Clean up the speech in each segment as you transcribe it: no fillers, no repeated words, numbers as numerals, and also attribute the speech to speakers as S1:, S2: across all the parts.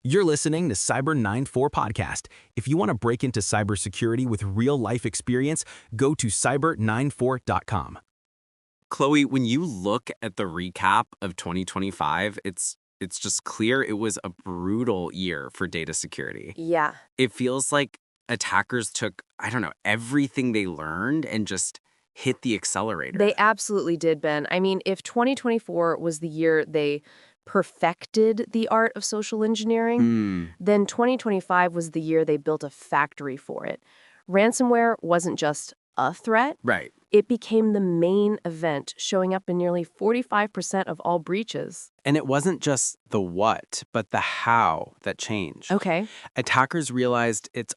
S1: You're listening to Cyber 94 Podcast. If you want to break into cybersecurity with real-life experience, go to cyber94.com.
S2: Chloe, when you look at the recap of 2025, it's just clear it was a brutal year for data security.
S3: Yeah.
S2: It feels like attackers took, I don't know, everything they learned and just hit the accelerator.
S3: They absolutely did, Ben. I mean, if 2024 was the year they perfected the art of social engineering, then 2025 was the year they built a factory for it. Ransomware wasn't just a threat.
S2: Right.
S3: It became the main event, showing up in nearly 45% of all breaches.
S4: And it wasn't just the what, but the how that changed.
S3: Okay.
S4: Attackers realized it's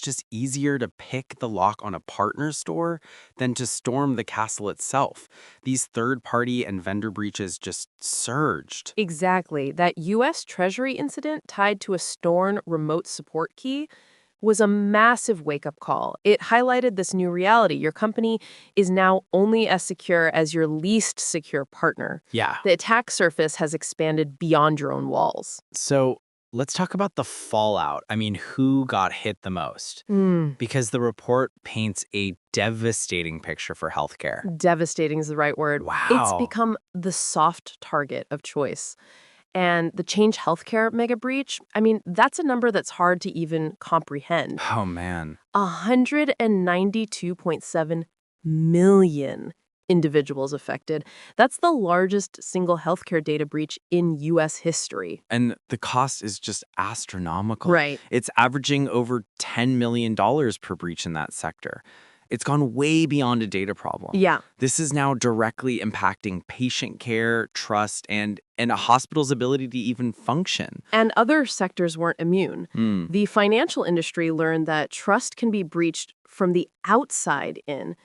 S4: just easier to pick the lock on a partner store than to storm the castle itself. These third-party and vendor breaches just surged.
S3: Exactly. That U.S. Treasury incident tied to a Storn remote support key was a massive wake-up call. It highlighted this new reality. Your company is now only as secure as your least secure partner.
S4: Yeah.
S3: The attack surface has expanded beyond your own walls.
S4: So let's talk about the fallout. I mean, who got hit the most? Because the report paints a devastating picture for healthcare.
S3: Devastating is the right word.
S4: Wow.
S3: It's become the soft target of choice. And the Change Healthcare mega breach, I mean, that's a number that's hard to even comprehend.
S4: Oh, man.
S3: 192.7 million individuals affected. That's the largest single healthcare data breach in U.S. history.
S4: And the cost is just astronomical.
S3: Right.
S4: It's averaging over $10 million per breach in that sector. It's gone way beyond a data problem.
S3: Yeah.
S4: This is now directly impacting patient care, trust, and a hospital's ability to even function.
S3: And other sectors weren't immune. The financial industry learned that trust can be breached from the outside in.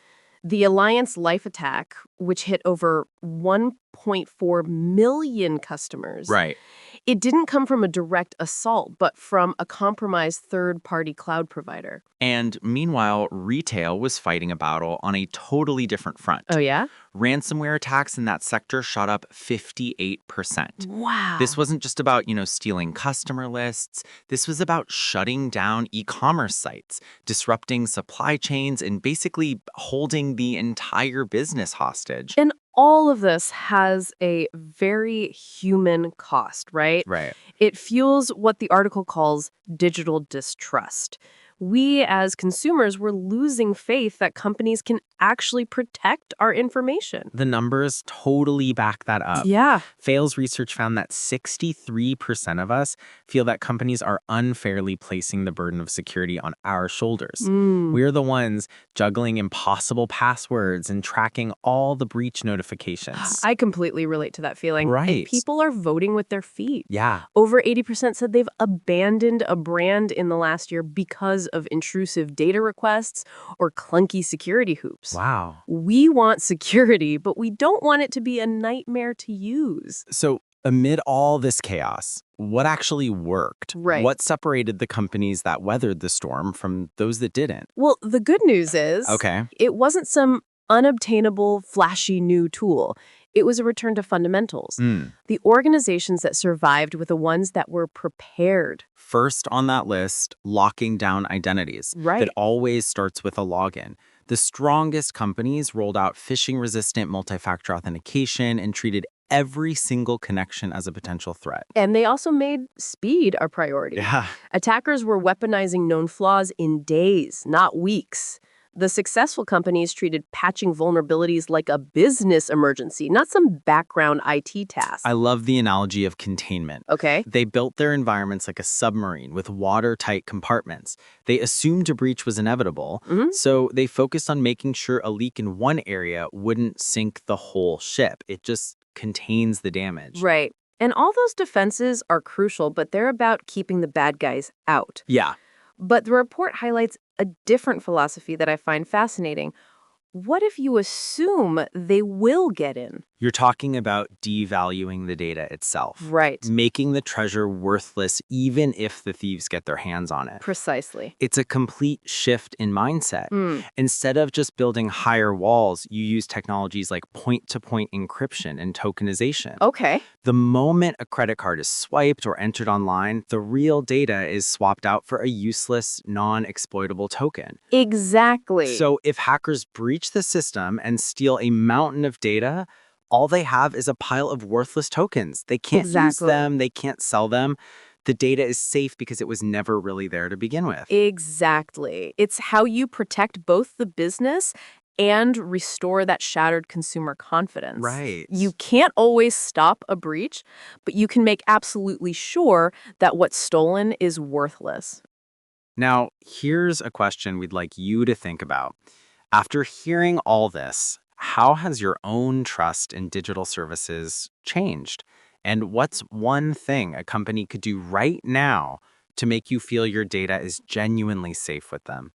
S3: The Alliance Life attack, which hit over 1.4 million customers.
S4: Right.
S3: It didn't come from a direct assault, but from a compromised third-party cloud provider.
S4: And meanwhile, retail was fighting a battle on a totally different front.
S3: Oh, yeah?
S4: Ransomware attacks in that sector shot up 58%.
S3: Wow.
S4: This wasn't just about, stealing customer lists. This was about shutting down e-commerce sites, disrupting supply chains, and basically holding the entire business hostage.
S3: And all of this has a very human cost, right?
S4: Right.
S3: It fuels what the article calls digital distrust. We, as consumers, were losing faith that companies can actually protect our information.
S4: The numbers totally back that up.
S3: Yeah.
S4: Fales research found that 63% of us feel that companies are unfairly placing the burden of security on our shoulders. We're the ones juggling impossible passwords and tracking all the breach notifications.
S3: I completely relate to that feeling.
S4: Right.
S3: And people are voting with their feet.
S4: Yeah.
S3: Over 80% said they've abandoned a brand in the last year because of intrusive data requests or clunky security hoops.
S4: Wow.
S3: We want security, but we don't want it to be a nightmare to use.
S4: So amid all this chaos, what actually worked?
S3: Right.
S4: What separated the companies that weathered the storm from those that didn't?
S3: Well, the good news is it wasn't some unobtainable, flashy new tool. It was a return to fundamentals. The organizations that survived were the ones that were prepared.
S4: First on that list, locking down identities.
S3: Right.
S4: That always starts with a login. The strongest companies rolled out phishing-resistant multi-factor authentication and treated every single connection as a potential threat.
S3: And they also made speed a priority.
S4: Yeah.
S3: Attackers were weaponizing known flaws in days, not weeks. The successful companies treated patching vulnerabilities like a business emergency, not some background IT task.
S4: I love the analogy of containment.
S3: Okay.
S4: They built their environments like a submarine with watertight compartments. They assumed a breach was inevitable, so they focused on making sure a leak in one area wouldn't sink the whole ship. It just contains the damage.
S3: Right. And all those defenses are crucial, but they're about keeping the bad guys out.
S4: Yeah.
S3: But the report highlights a different philosophy that I find fascinating. what if you assume they will get in?
S2: You're talking about devaluing the data itself.
S3: Right.
S2: Making the treasure worthless even if the thieves get their hands on it.
S3: Precisely.
S2: It's a complete shift in mindset.
S3: Mm.
S2: Instead of just building higher walls, you use technologies like point-to-point encryption and tokenization.
S3: Okay.
S2: The moment a credit card is swiped or entered online, the real data is swapped out for a useless, non-exploitable token.
S3: Exactly.
S2: So if hackers breach the system and steal a mountain of data, all they have is a pile of worthless tokens. They can't use
S3: Exactly.
S2: them, they can't sell them. The data is safe because it was never really there to begin with.
S3: Exactly. It's how you protect both the business and restore that shattered consumer confidence.
S2: Right.
S3: You can't always stop a breach, but you can make absolutely sure that what's stolen is worthless.
S2: Now, here's a question we'd like you to think about. After hearing all this, how has your own trust in digital services changed? And what's one thing a company could do right now to make you feel your data is genuinely safe with them?